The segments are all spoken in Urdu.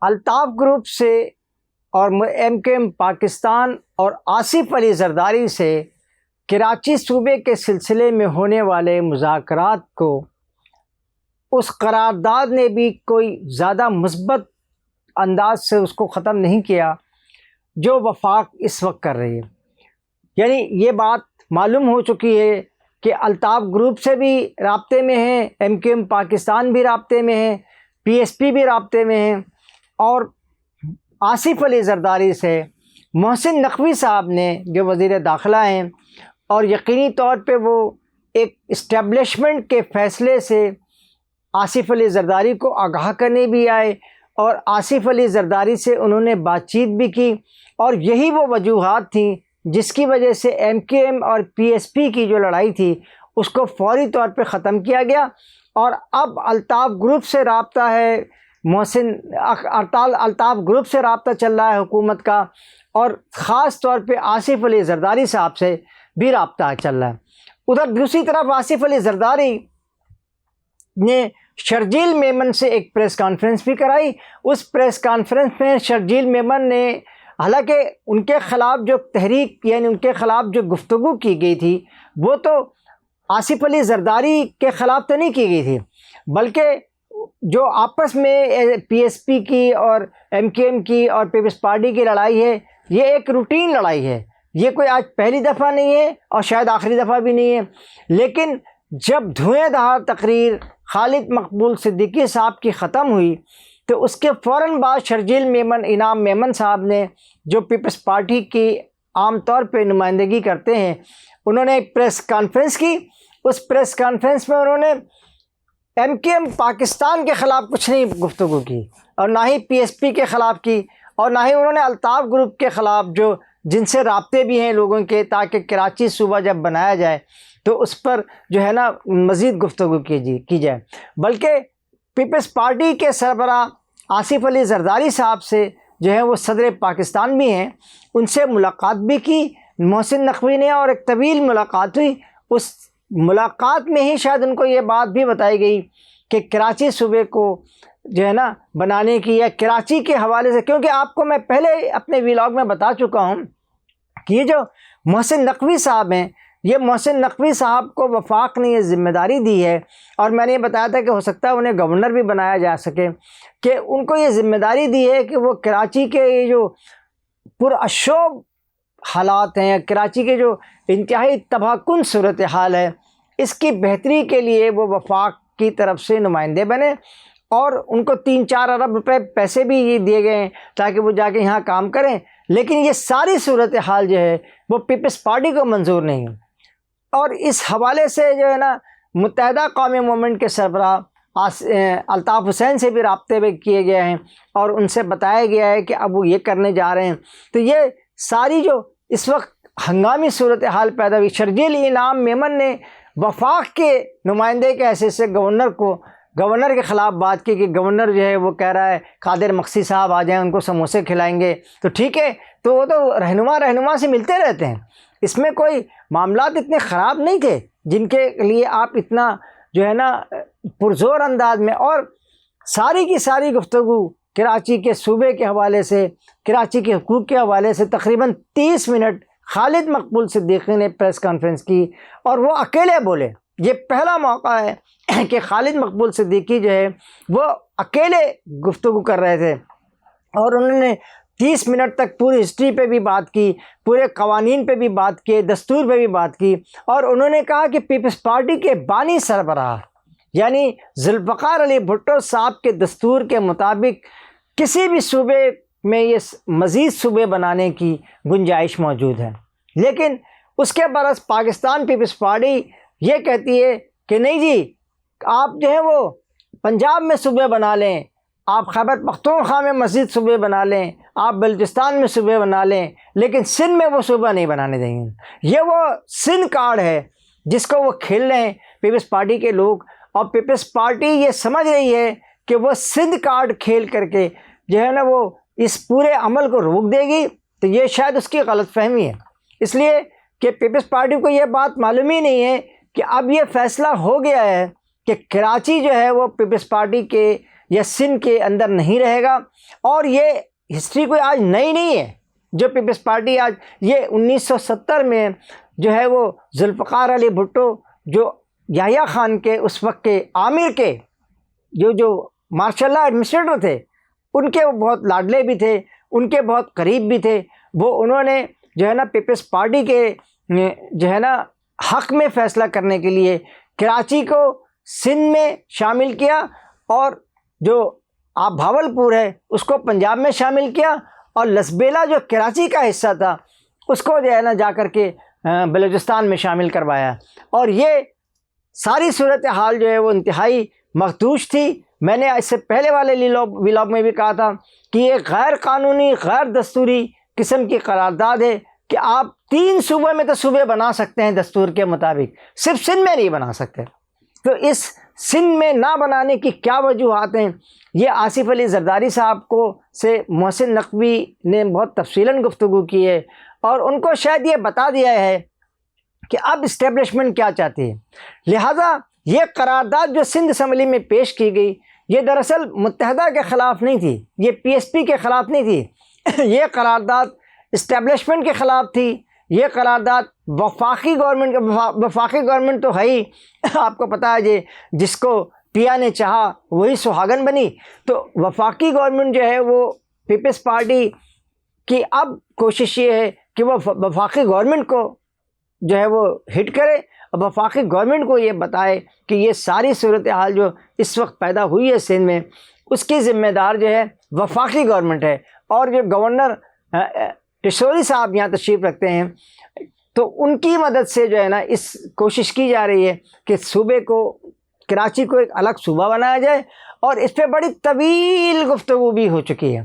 الطاف گروپ سے اور MKM پاکستان اور آصف علی زرداری سے کراچی صوبے کے سلسلے میں ہونے والے مذاکرات کو اس قرارداد نے بھی کوئی زیادہ مثبت انداز سے اس کو ختم نہیں کیا جو وفاق اس وقت کر رہی ہے۔ یعنی یہ بات معلوم ہو چکی ہے کہ الطاف گروپ سے بھی رابطے میں ہیں، MKM پاکستان بھی رابطے میں ہیں، PSP بھی رابطے میں ہیں، اور آصف علی زرداری سے محسن نقوی صاحب نے جو وزیر داخلہ ہیں، اور یقینی طور پہ وہ ایک اسٹیبلشمنٹ کے فیصلے سے آصف علی زرداری کو آگاہ کرنے بھی آئے، اور آصف علی زرداری سے انہوں نے بات چیت بھی کی، اور یہی وہ وجوہات تھیں جس کی وجہ سے MKM اور PSP کی جو لڑائی تھی اس کو فوری طور پہ ختم کیا گیا، اور اب الطاف گروپ سے رابطہ ہے، الطاف گروپ سے رابطہ چل رہا ہے حکومت کا، اور خاص طور پہ آصف علی زرداری صاحب سے بھی رابطہ چل رہا ہے۔ ادھر دوسری طرف آصف علی زرداری نے شرجیل میمن سے ایک پریس کانفرنس بھی کرائی۔ اس پریس کانفرنس میں شرجیل میمن نے، حالانکہ ان کے خلاف جو تحریک یعنی ان کے خلاف جو گفتگو کی گئی تھی وہ تو آصف علی زرداری کے خلاف تو نہیں کی گئی تھی، بلکہ جو آپس میں PSP کی اور MKM کی اور پیپلز پارٹی کی لڑائی ہے، یہ ایک روٹین لڑائی ہے، یہ کوئی آج پہلی دفعہ نہیں ہے اور شاید آخری دفعہ بھی نہیں ہے۔ لیکن جب دھویں دھار تقریر خالد مقبول صدیقی صاحب کی ختم ہوئی تو اس کے فوراً بعد شرجیل میمن، انعام میمن صاحب نے، جو پیپلز پارٹی کی عام طور پہ نمائندگی کرتے ہیں، انہوں نے ایک پریس کانفرنس کی۔ اس پریس کانفرنس میں انہوں نے MKM پاکستان کے خلاف کچھ نہیں گفتگو کی، اور نہ ہی PSP کے خلاف کی، اور نہ ہی انہوں نے الطاف گروپ کے خلاف جن سے رابطے بھی ہیں لوگوں کے، تاکہ کراچی صوبہ جب بنایا جائے تو اس پر جو ہے نا مزید گفتگو کی جائے، بلکہ پیپلز پارٹی کے سربراہ آصف علی زرداری صاحب سے جو ہے وہ صدر پاکستان بھی ہیں، ان سے ملاقات بھی کی محسن نقوی نے، اور ایک طویل ملاقات ہوئی۔ اس ملاقات میں ہی شاید ان کو یہ بات بھی بتائی گئی کہ کراچی صوبے کو جو ہے نا بنانے کی، یا کراچی کے حوالے سے، کیونکہ آپ کو میں پہلے اپنے ویلاگ میں بتا چکا ہوں کہ یہ جو محسن نقوی صاحب ہیں، یہ محسن نقوی صاحب کو وفاق نے یہ ذمہ داری دی ہے، اور میں نے یہ بتایا تھا کہ ہو سکتا ہے انہیں گورنر بھی بنایا جا سکے، کہ ان کو یہ ذمہ داری دی ہے کہ وہ کراچی کے یہ جو پراشوب حالات ہیں، کراچی کے جو انتہائی تباہ کن صورتحال ہے، اس کی بہتری کے لیے وہ وفاق کی طرف سے نمائندے بنے، اور ان کو 3-4 ارب روپے پیسے بھی یہ دیے گئے ہیں تاکہ وہ جا کے یہاں کام کریں۔ لیکن یہ ساری صورتحال جو ہے وہ پیپلز پارٹی کو منظور نہیں ہے، اور اس حوالے سے جو ہے نا متحدہ قومی موومنٹ کے سربراہ الطاف حسین سے بھی رابطے میں کیے گئے ہیں، اور ان سے بتایا گیا ہے کہ اب وہ یہ کرنے جا رہے ہیں۔ تو یہ ساری جو اس وقت ہنگامی صورتحال پیدا ہوئی، شرجیل انعام میمن نے وفاق کے نمائندے کے حیثیت سے گورنر کے خلاف بات کی، کہ گورنر جو ہے وہ کہہ رہا ہے قادر مقصی صاحب آ جائیں، ان کو سموسے کھلائیں گے، تو ٹھیک ہے، تو وہ تو رہنما سے ملتے رہتے ہیں، اس میں کوئی معاملات اتنے خراب نہیں تھے جن کے لیے آپ اتنا جو ہے نا پرزور انداز میں، اور ساری کی ساری گفتگو کراچی کے صوبے کے حوالے سے، کراچی کے حقوق کے حوالے سے تقریباً 30 منٹ خالد مقبول صدیقی نے پریس کانفرنس کی، اور وہ اکیلے بولے۔ یہ پہلا موقع ہے کہ خالد مقبول صدیقی جو ہے وہ اکیلے گفتگو کر رہے تھے، اور انہوں نے 30 منٹ تک پوری ہسٹری پہ بھی بات کی، پورے قوانین پہ بھی بات کی، دستور پہ بھی بات کی، اور انہوں نے کہا کہ پیپلز پارٹی کے بانی سربراہ یعنی ذوالفقار علی بھٹو صاحب کے دستور کے مطابق کسی بھی صوبے میں یہ مزید صوبے بنانے کی گنجائش موجود ہے، لیکن اس کے برعکس پاکستان پیپلز پارٹی یہ کہتی ہے کہ نہیں جی، آپ جو ہے وہ پنجاب میں صوبے بنا لیں، آپ خیبر پختونخوا میں مزید صوبے بنا لیں، آپ بلوچستان میں صوبے بنا لیں، لیکن سندھ میں وہ صوبہ نہیں بنانے دیں گے۔ یہ وہ سندھ کارڈ ہے جس کو وہ کھیل رہے ہیں پیپلز پارٹی کے لوگ، اور پیپلز پارٹی یہ سمجھ رہی ہے کہ وہ سندھ کارڈ کھیل کر کے جو ہے نا وہ اس پورے عمل کو روک دے گی، تو یہ شاید اس کی غلط فہمی ہے، اس لیے کہ پیپلز پارٹی کو یہ بات معلوم ہی نہیں ہے کہ اب یہ فیصلہ ہو گیا ہے کہ کراچی جو ہے وہ پیپلز پارٹی کے یا سندھ کے اندر نہیں رہے گا۔ اور یہ ہسٹری کوئی آج نئی نہیں ہے، جو پیپلز پارٹی آج یہ 1970 میں جو ہے وہ ذوالفقار علی بھٹو جو یحییٰ خان کے اس وقت کے عامر کے جو ماشاء اللہ ایڈمنسٹریٹر تھے، ان کے وہ بہت لاڈلے بھی تھے، ان کے بہت قریب بھی تھے، انہوں نے جو ہے نا پیپلز پارٹی کے جو ہے نا حق میں فیصلہ کرنے کے لیے کراچی کو سندھ میں شامل کیا، اور جو آپ بھاولپور ہے اس کو پنجاب میں شامل کیا، اور لسبیلا جو کراچی کا حصہ تھا اس کو جو ہے نا جا کر کے بلوچستان میں شامل کروایا۔ اور یہ ساری صورتحال جو ہے وہ انتہائی مخدوش تھی۔ میں نے اس سے پہلے والے ولاگ میں بھی کہا تھا کہ یہ غیر قانونی، غیر دستوری قسم کی قرارداد ہے کہ آپ 3 صوبوں میں تو صوبے بنا سکتے ہیں دستور کے مطابق، صرف سندھ میں نہیں بنا سکتے۔ تو اس سندھ میں نہ بنانے کی کیا وجوہات ہیں، یہ آصف علی زرداری صاحب سے محسن نقوی نے بہت تفصیلاً گفتگو کی ہے، اور ان کو شاید یہ بتا دیا ہے کہ اب اسٹیبلشمنٹ کیا چاہتی ہے۔ لہٰذا یہ قرارداد جو سندھ اسمبلی میں پیش کی گئی، یہ دراصل متحدہ کے خلاف نہیں تھی، یہ پی ایس پی کے خلاف نہیں تھی، یہ قرارداد اسٹیبلشمنٹ کے خلاف تھی، یہ قرارداد وفاقی گورنمنٹ تو ہے ہی، آپ کو پتہ ہے جی، جس کو پیا نے چاہا وہی سہاگن بنی۔ تو وفاقی گورنمنٹ جو ہے وہ پیپلز پارٹی کی اب کوشش یہ ہے کہ وہ وفاقی گورنمنٹ کو جو ہے وہ ہٹ کرے، اور وفاقی گورنمنٹ کو یہ بتائے کہ یہ ساری صورتحال جو اس وقت پیدا ہوئی ہے سندھ میں، اس کی ذمہ دار جو ہے وفاقی گورنمنٹ ہے۔ اور جو گورنر ٹیسوری صاحب یہاں تشریف رکھتے ہیں، تو ان کی مدد سے جو ہے نا اس کوشش کی جا رہی ہے کہ صوبے کو، کراچی کو ایک الگ صوبہ بنایا جائے، اور اس پہ بڑی طویل گفتگو بھی ہو چکی ہے،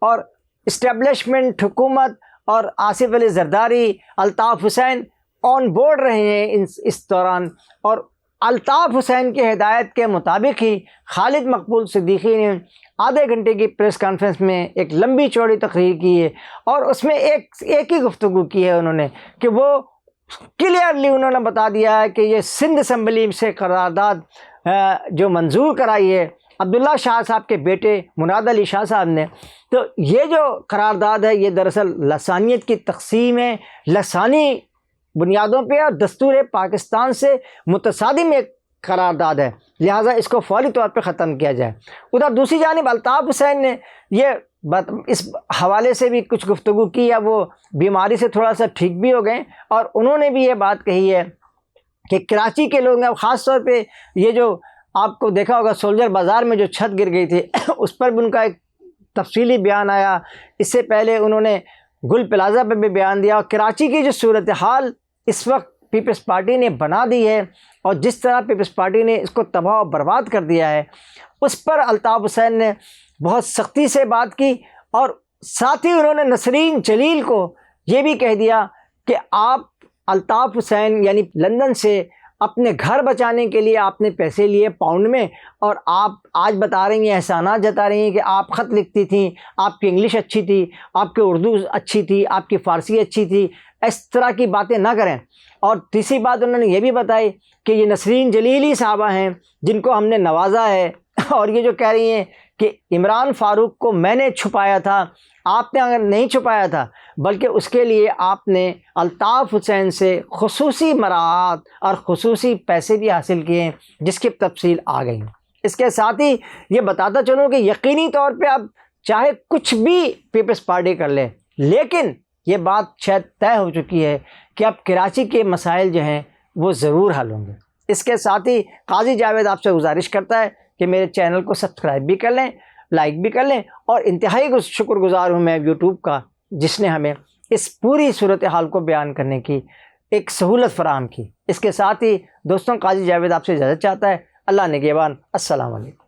اور اسٹیبلشمنٹ، حکومت اور آصف علی زرداری، الطاف حسین آن بورڈ رہے ہیں اس دوران، اور الطاف حسین کی ہدایت کے مطابق ہی خالد مقبول صدیقی نے آدھے گھنٹے کی پریس کانفرنس میں ایک لمبی چوڑی تقریر کی ہے، اور اس میں ایک ہی گفتگو کی ہے انہوں نے، کہ وہ کلیئرلی انہوں نے بتا دیا ہے کہ یہ سندھ اسمبلی سے قرارداد جو منظور کرائی ہے عبداللہ شاہ صاحب کے بیٹے مراد علی شاہ صاحب نے، تو یہ جو قرارداد ہے یہ دراصل لسانیت کی تقسیم ہے، لسانی بنیادوں پہ، اور دستور پاکستان سے متصادم ایک قرارداد ہے، لہٰذا اس کو فوری طور پہ ختم کیا جائے۔ ادھر دوسری جانب الطاف حسین نے یہ اس حوالے سے بھی کچھ گفتگو کی، یا وہ بیماری سے تھوڑا سا ٹھیک بھی ہو گئے، اور انہوں نے بھی یہ بات کہی ہے کہ کراچی کے لوگ ہیں، خاص طور پہ یہ جو آپ کو دیکھا ہوگا سولجر بازار میں جو چھت گر گئی تھی اس پر بھی ان کا ایک تفصیلی بیان آیا، اس سے پہلے انہوں نے گل پلازا پہ بھی بیان دیا، اور کراچی کی جو صورتحال اس وقت پیپلز پارٹی نے بنا دی ہے، اور جس طرح پیپلز پارٹی نے اس کو تباہ و برباد کر دیا ہے، اس پر الطاف حسین نے بہت سختی سے بات کی، اور ساتھ ہی انہوں نے نسرین جلیل کو یہ بھی کہہ دیا کہ آپ الطاف حسین یعنی لندن سے اپنے گھر بچانے کے لیے آپ نے پیسے لیے پاؤنڈ میں، اور آپ آج بتا رہی ہیں، احسانات جتا رہی ہیں کہ آپ خط لکھتی تھیں، آپ کی انگلش اچھی تھی، آپ کی اردو اچھی تھی، آپ کی فارسی اچھی تھی، اس طرح کی باتیں نہ کریں۔ اور تیسری بات انہوں نے یہ بھی بتائی کہ یہ نسرین جلیلی صاحبہ ہیں جن کو ہم نے نوازا ہے، اور یہ جو کہہ رہی ہیں کہ عمران فاروق کو میں نے چھپایا تھا، آپ نے اگر نہیں چھپایا تھا، بلکہ اس کے لیے آپ نے الطاف حسین سے خصوصی مراعات اور خصوصی پیسے بھی حاصل کیے ہیں، جس کی تفصیل آ گئی۔ اس کے ساتھ ہی یہ بتاتا چلوں کہ یقینی طور پہ اب چاہے کچھ بھی پیپلز پارٹی کر لے، لیکن یہ بات شاید طے ہو چکی ہے کہ اب کراچی کے مسائل جو ہیں وہ ضرور حل ہوں گے۔ اس کے ساتھ ہی قاضی جاوید آپ سے گزارش کرتا ہے کہ میرے چینل کو سبسکرائب بھی کر لیں، لائک بھی کر لیں، اور انتہائی شکر گزار ہوں میں یوٹیوب کا، جس نے ہمیں اس پوری صورتحال کو بیان کرنے کی ایک سہولت فراہم کی۔ اس کے ساتھ ہی دوستوں، قاضی جاوید آپ سے اجازت چاہتا ہے۔ اللہ نگہبان، السلام علیکم۔